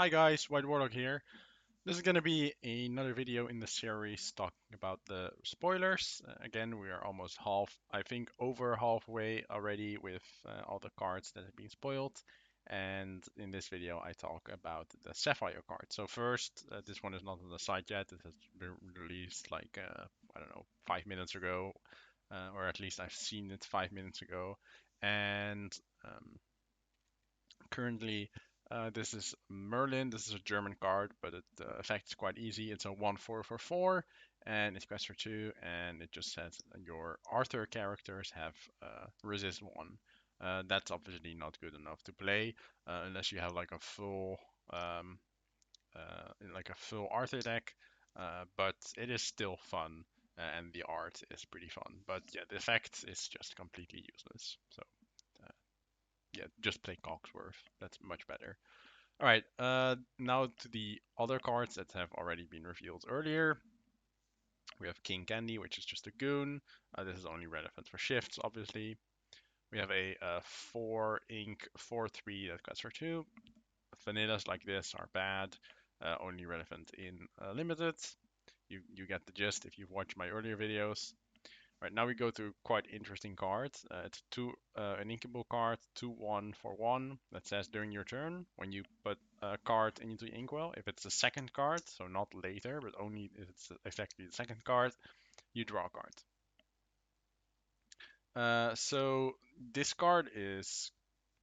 Hi guys, White Warlock here. This is going to be another video in the series talking about the spoilers. Again, we are almost I think over halfway already with all the cards that have been spoiled. And in this video, I talk about the Sapphire card. So first, this one is not on the site yet. It has been released like, I don't know, 5 minutes ago, or at least I've seen it 5 minutes ago. And um, Currently, this is Merlin. This is a German card, but it effect is quite easy. It's a 1/4 for 4, and it's quest for 2, and it just says your Arthur characters have resist 1. That's obviously not good enough to play unless you have um, like a full Arthur deck, but it is still fun, and the art is pretty fun. But yeah, the effect is just completely useless. So uh, yeah, just play Cogsworth. That's much better. All right, now to the other cards that have already been revealed earlier. We have King Candy, which is just a goon. This is only relevant for shifts, obviously. We have a 4 ink 4/3 that costs for 2. Vanillas like this are bad, only relevant in limited. You get the gist if you've watched my earlier videos. Right, now we go to quite interesting cards. It's an inkable card, 2/1 for 1, that says during your turn, when you put a card into the inkwell, if it's the second card, so not later, but only if it's effectively the second card, you draw a card. So this card is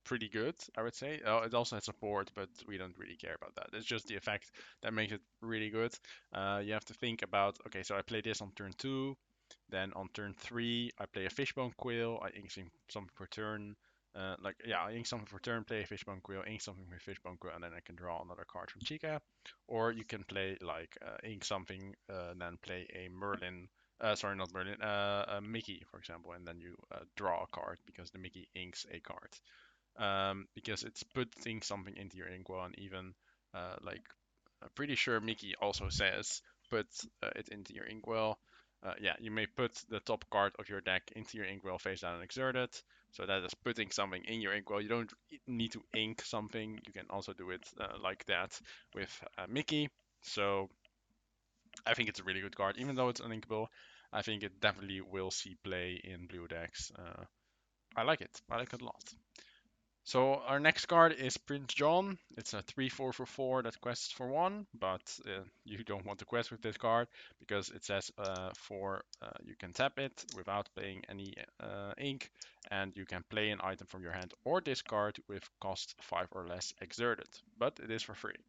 pretty good, I would say. It also has support, but we don't really care about that. It's just the effect that makes it really good. You have to think about, okay, so I play this on turn 2, then on turn 3, I play a Fishbone Quill, I ink something per turn. I ink something for turn, play a Fishbone Quill, ink something with Fishbone Quill, and then I can draw another card from Chica. Or you can play ink something, then play a Merlin, sorry, not Merlin, a Mickey, for example, and then you draw a card because the Mickey inks a card. Because it's putting something into your inkwell, and even like I'm pretty sure Mickey also says put it into your inkwell. Yeah, you may put the top card of your deck into your inkwell face down and exert it. So that is putting something in your inkwell. You don't need to ink something. You can also do it like that with Mickey. So I think it's a really good card, even though it's uninkable. I think it definitely will see play in blue decks. I like it. I like it a lot. So our next card is Prince John. It's a 3/4 for 4 that quests for 1, but you don't want to quest with this card because it says you can tap it without playing any ink, and you can play an item from your hand or discard with cost 5 or less exerted, but it is for free.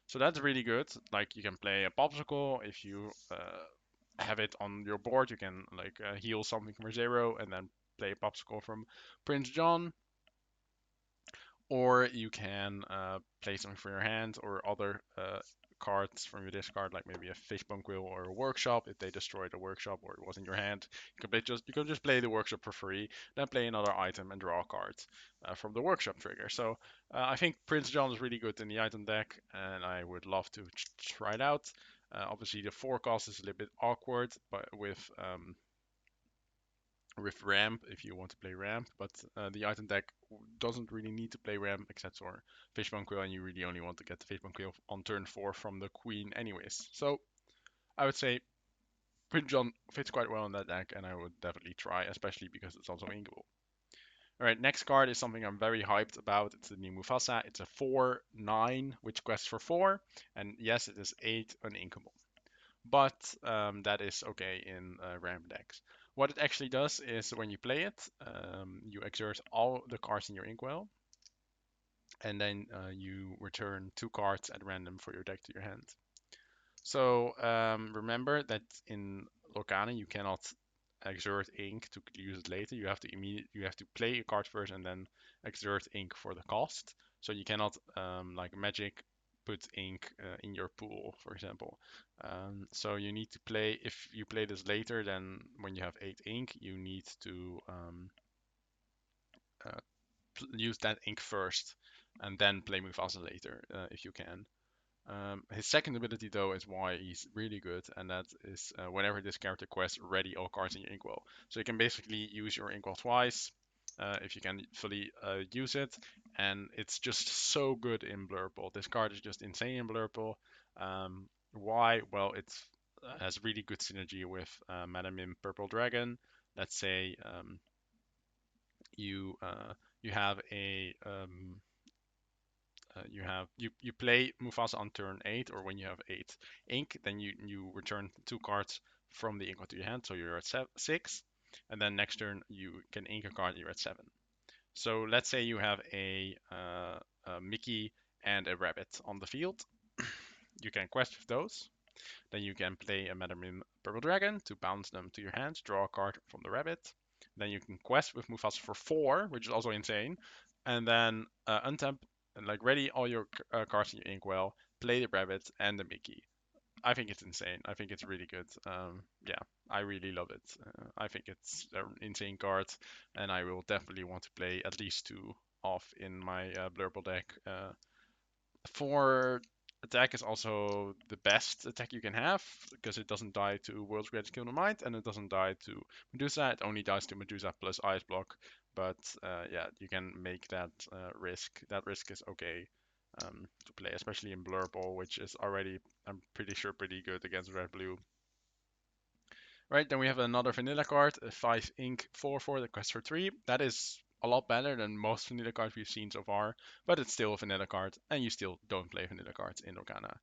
So that's really good. Like you can play a popsicle if you have it on your board. You can heal something from 0 and then play a popsicle from Prince John, or you can play something from your hand or other cards from your discard, like maybe a fishbone quill or a workshop. If they destroy the workshop or it was in your hand, you can just play the workshop for free, then play another item and draw a card from the workshop trigger. So I think Prince John is really good in the item deck, and I would love to try it out. Obviously, the forecast is a little bit awkward, but with ramp if you want to play ramp, but the item deck doesn't really need to play ramp except for Fishbone Quill, and you really only want to get the Fishbone Quill on turn 4 from the Queen anyways. So I would say Prince John fits quite well in that deck, and I would definitely try, especially because it's also inkable. Alright, next card is something I'm very hyped about. It's the new Mufasa. It's a 4/9, which quests for 4, and yes, it is 8 uninkable, but that is okay in ramp decks. What it actually does is when you play it, you exert all the cards in your inkwell, and then you return 2 cards at random for your deck to your hand. So remember that in Lorcana you cannot exert ink to use it later. You have to play a card first and then exert ink for the cost. So you cannot like Magic put ink in your pool, for example. So you need to play. If you play this later, then when you have 8 ink, you need to uh, use that ink first, and then play Mufasa later if you can. His second ability, though, is why he's really good, and that is whenever this character quests, ready all cards in your inkwell. So you can basically use your inkwell twice, if you can fully use it. And it's just so good in Blurple. This card is just insane in Blurple. Why? Well, it's has really good synergy with Madame Mim Purple Dragon. Let's say you you have a you play Mufasa on turn 8, or when you have 8 ink, then you return 2 cards from the ink to your hand, so you're at 6, and then next turn you can ink a card, you're at 7. So let's say you have a Mickey and a rabbit on the field. You can quest with those. Then you can play a Madame Purple Dragon to bounce them to your hand, draw a card from the rabbit. Then you can quest with Mufasa for 4, which is also insane. And then untap and like ready all your cards in your inkwell, play the rabbit and the Mickey. I think it's insane. I think it's really good. Yeah, I really love it. I think it's an insane card, and I will definitely want to play at least 2 off in my Blurple deck. For attack is also the best attack you can have because it doesn't die to World's Greatest Kill in Mind, and it doesn't die to Medusa. It only dies to Medusa plus Ice Block. But yeah, you can make that risk. That risk is okay to play, especially in Blurple, which is already, I'm pretty sure, pretty good against Red Blue. Right, then we have another vanilla card, a 5 ink 4/4 that quests for 3. That is a lot better than most vanilla cards we've seen so far, but it's still a vanilla card, and you still don't play vanilla cards in Organa.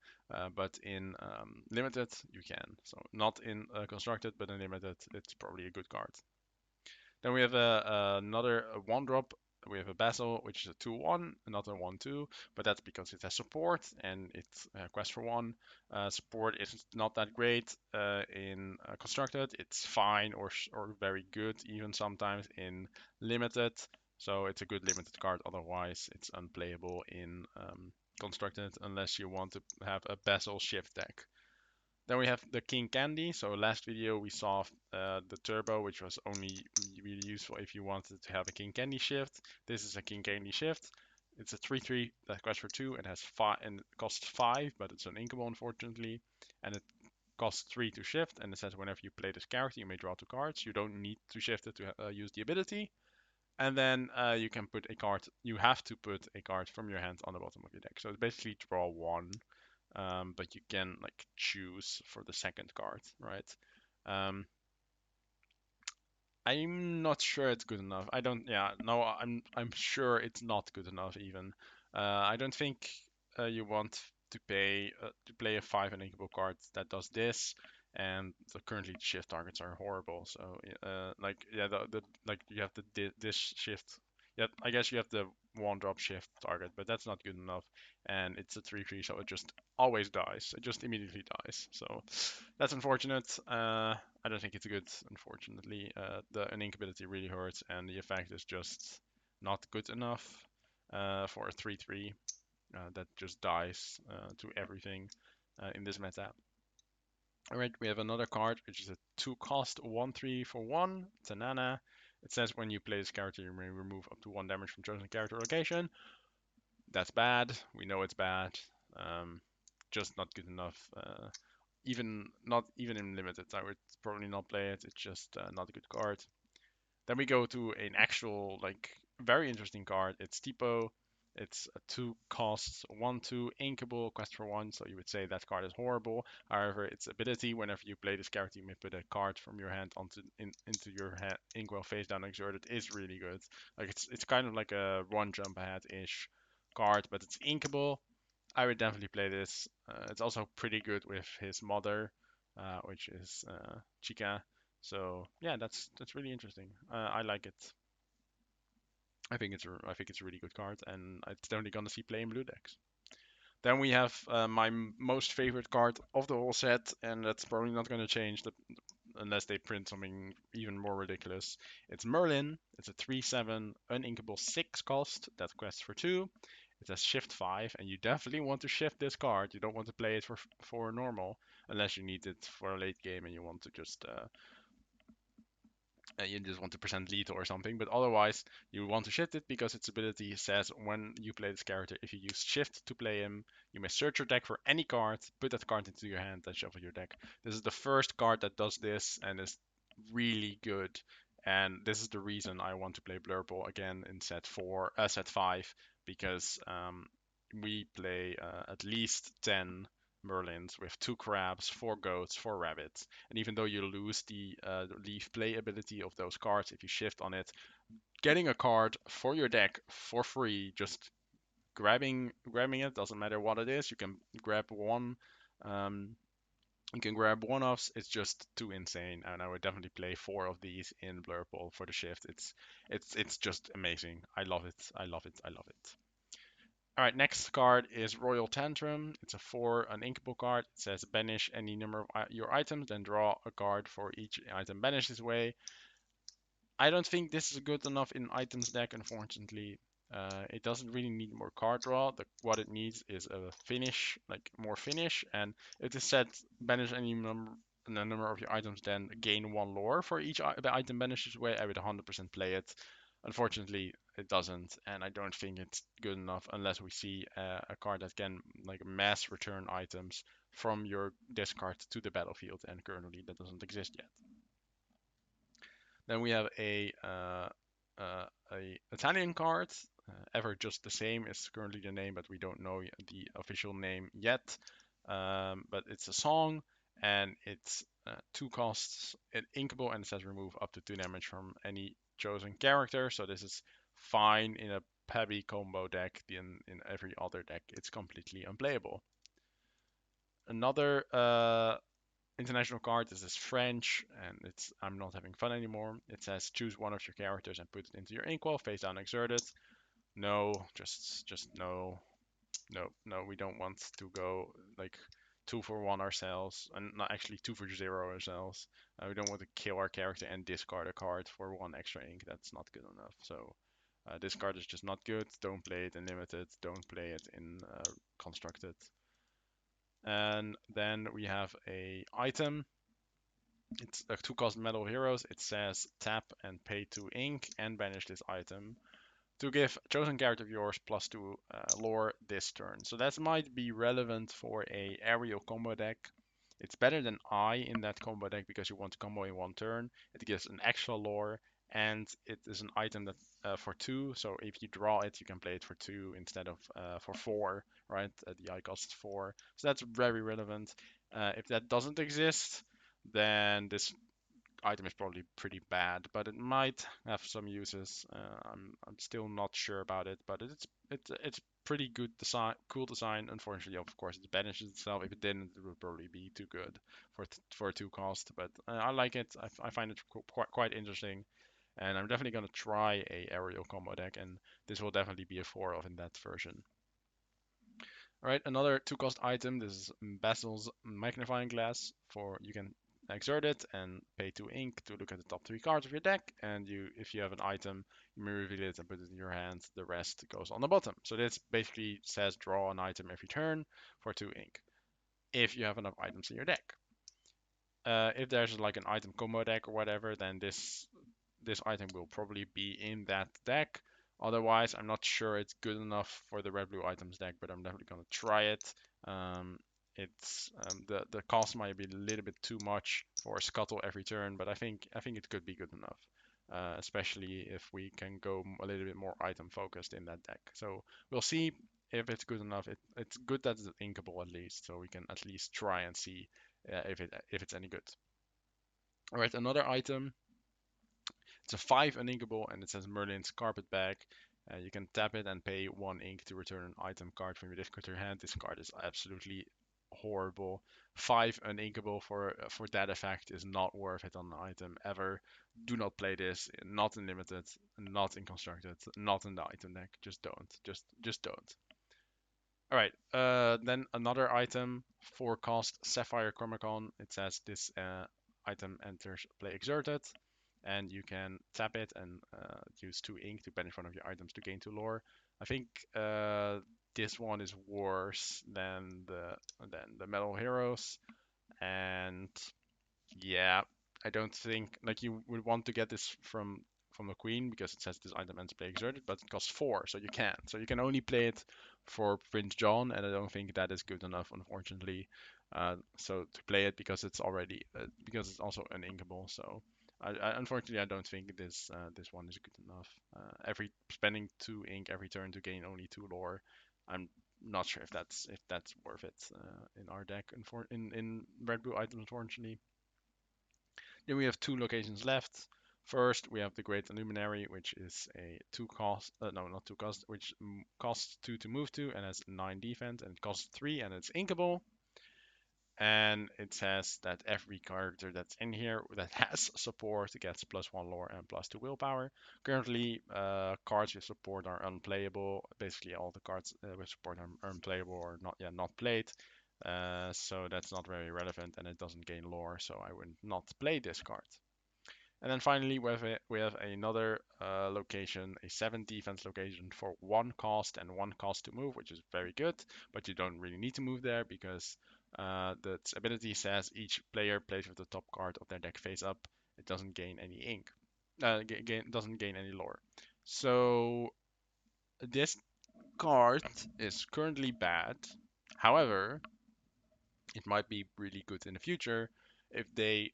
But in limited, you can. So not in constructed, but in limited, it's probably a good card. Then we have another 1-drop. We have a Basil, which is a 2/1, another 1/2, but that's because it has support and it's quest for 1. Support is not that great in constructed. It's fine or very good even sometimes in limited. So it's a good limited card. Otherwise, it's unplayable in constructed unless you want to have a Basil shift deck. Then we have the King Candy. So last video we saw the Turbo, which was only really useful if you wanted to have a King Candy shift. This is a King Candy shift. It's a 3/3 that quests for 2 and has 5 and costs 5, but it's an inkable unfortunately, and it costs 3 to shift. And it says whenever you play this character, you may draw 2 cards. You don't need to shift it to use the ability. And then you can put a card. You have to put a card from your hand on the bottom of your deck. So it's basically draw 1, but you can like choose for the second card, right? Um, I'm not sure it's good enough. I don't. Yeah, no, I'm sure it's not good enough even. I don't think you want to pay to play a 5 unequal card that does this, and the currently shift targets are horrible. So like yeah, the like you have this shift. Yeah, I guess you have the 1-drop shift target, but that's not good enough. And it's a 3/3, so it just always dies. It just immediately dies. So that's unfortunate. I don't think it's good, unfortunately. The uninkability really hurts, and the effect is just not good enough for a 3/3 that just dies to everything in this meta. Alright, we have another card, which is a 2-cost 1/3 for 1. It's a Nana. It says when you play this character, you may remove up to 1 damage from chosen character location. That's bad. We know it's bad. Just not good enough. Even not even in limited, I would probably not play it. It's just not a good card. Then we go to an actual like very interesting card. It's Tipo. It's a 2 costs 1/2 inkable quest for 1. So you would say that card is horrible. However, its ability whenever you play this character, you may put a card from your hand into your hand, inkwell face down exerted is really good. Like it's kind of like a one jump ahead ish card, but it's inkable. I would definitely play this. It's also pretty good with his mother, which is Chica. So yeah, that's really interesting. I like it. I think it's a really good card, and it's definitely gonna see play in blue decks. Then we have my most favorite card of the whole set, and that's probably not gonna change unless they print something even more ridiculous. It's Merlin. It's a 3/7 uninkable 6 cost that quests for 2. It has shift 5, and you definitely want to shift this card. You don't want to play it for normal, unless you need it for a late game and you want to just want to present lethal or something. But otherwise, you want to shift it because its ability says when you play this character, if you use shift to play him, you may search your deck for any card, put that card into your hand, and shuffle your deck. This is the first card that does this and is really good. And this is the reason I want to play Blurple again in set 5, because we play at least 10 Merlins with 2 crabs, 4 goats, 4 rabbits. And even though you lose the leave play ability of those cards, if you shift on it, getting a card for your deck for free, just grabbing it, doesn't matter what it is. You can grab one. Um, you can grab one-offs. It's just too insane, and I would definitely play 4 of these in Blurple for the shift. It's just amazing. I love it. I love it. I love it. All right, next card is Royal Tantrum. It's a 4, an inkable card. It says banish any number of your items, then draw a card for each item banished this way. I don't think this is good enough in items deck, unfortunately. It doesn't really need more card draw. What it needs is a finish, like more finish. And if it said banish any number of your items, then gain 1 lore for each the item banished this way, I would 100% play it. Unfortunately, it doesn't, and I don't think it's good enough unless we see a card that can like mass return items from your discard to the battlefield, and currently that doesn't exist yet. Then we have a Italian card. Ever Just the Same is currently the name, but we don't know the official name yet. But it's a song, and it's 2 costs, inkable, and it says remove up to 2 damage from any chosen character. So this is fine in a heavy combo deck. In every other deck, it's completely unplayable. Another international card. This is French, and I'm not having fun anymore. It says choose one of your characters and put it into your inkwell, face down, exert it. No, just no, no, no. We don't want to go like 2 for 1 ourselves, and not actually 2 for 0 ourselves. We don't want to kill our character and discard a card for 1 extra ink. That's not good enough. So this card is just not good. Don't play it in limited. Don't play it in constructed. And then we have a item. It's a 2 cost Metal Heroes. It says tap and pay 2 ink and banish this item to give chosen character of yours +2 lore this turn. So that might be relevant for a aerial combo deck. It's better than I in that combo deck because you want to combo in 1 turn. It gives an extra lore, and it is an item that for 2. So if you draw it, you can play it for 2 instead of for 4, right? The I costs 4. So that's very relevant. If that doesn't exist, then this item is probably pretty bad, but it might have some uses. I'm still not sure about it, but it's pretty good design, cool design. Unfortunately, of course, it banishes itself. If it didn't, it would probably be too good for a 2 cost. But I like it. I find it quite interesting, and I'm definitely gonna try a aerial combo deck, and this will definitely be a 4 of in that version. All right, another 2 cost item. This is Basil's magnifying glass. For you can exert it and pay 2 ink to look at the top 3 cards of your deck. And if you have an item, you may reveal it and put it in your hand. The rest goes on the bottom. So this basically says draw an item every turn for 2 ink. If you have enough items in your deck. If there's like an item combo deck or whatever, then this item will probably be in that deck. Otherwise, I'm not sure it's good enough for the red blue items deck, but I'm definitely gonna try it. It's the cost might be a little bit too much for Scuttle every turn, but I think it could be good enough, especially if we can go a little bit more item focused in that deck. So we'll see if it's good enough. It's good that it's inkable at least, so we can at least try and see if it's any good. All right, another item. It's a 5 uninkable, and it says Merlin's Carpet Bag. You can tap it and pay 1 ink to return an item card from your discard to your hand. This card is absolutely horrible. 5 uninkable for that effect is not worth it on an item ever. Do not play this. Not in limited, not in constructed, not in the item deck. Just don't. Just don't. All right. Then another item, 4 cost Sapphire Chromacon. It says this item enters play exerted, and you can tap it and use 2 ink to banish one of your items to gain 2 lore. I think this one is worse than the Metal Heroes, and yeah, I don't think like you would want to get this from the queen because it says this item ends play exerted, but it costs 4, so you can't. So you can only play it for Prince John, and I don't think that is good enough, unfortunately. So to play it because it's already because it's also uninkable. So Unfortunately, I don't think this one is good enough. Every spending 2 ink every turn to gain only 2 lore. I'm not sure if that's worth it in our deck. In Red Blue items, unfortunately. Then we have 2 locations left. First, we have the Great Illuminary, which is a 2 cost, no, not 2 cost, which costs 2 to move to and has 9 defense, and it costs 3 and it's inkable. And it says that every character that's in here that has support gets +1 lore and +2 willpower. Currently, cards with support are unplayable. Basically, all the cards with support are unplayable or not yet not played. So that's not very relevant, and it doesn't gain lore, so I would not play this card. And then finally, we have another location, a 7 defense location for 1 cost and 1 cost to move, which is very good, but you don't really need to move there because the ability says each player plays with the top card of their deck face up. It doesn't gain any ink, doesn't gain any lore. So this card is currently bad. However, it might be really good in the future if they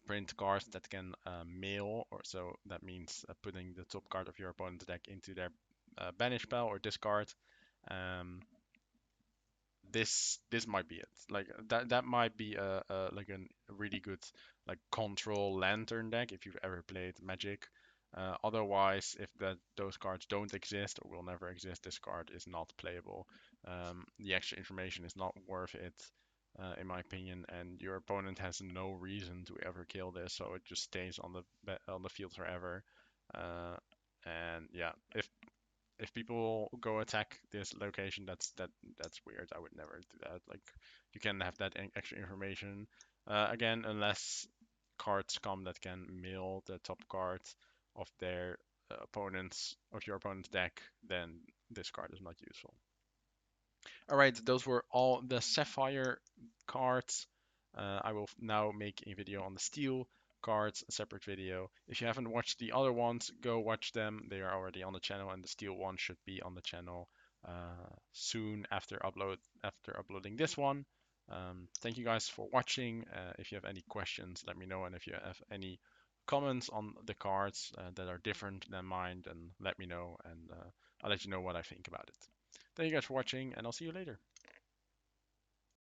print cards that can mill, or so that means putting the top card of your opponent's deck into their banish spell or discard. Um, this might be it. Like that might be a really good like control lantern deck if you've ever played Magic. Otherwise, if those cards don't exist or will never exist, this card is not playable. The extra information is not worth it, in my opinion, and your opponent has no reason to ever kill this, so it just stays on the field forever. Uh, and yeah, if people go attack this location, that's weird. I would never do that. Like you can have that extra information again, unless cards come that can mill the top card of their opponent's of your opponent's deck, then this card is not useful. All right, those were all the Sapphire cards. I will now make a video on the Steel cards, a separate video. If you haven't watched the other ones, go watch them. They are already on the channel, and the Steel one should be on the channel soon after uploading this one. Thank you guys for watching. If you have any questions, let me know, and if you have any comments on the cards that are different than mine, then let me know, and I'll let you know what I think about it. Thank you guys for watching, and I'll see you later.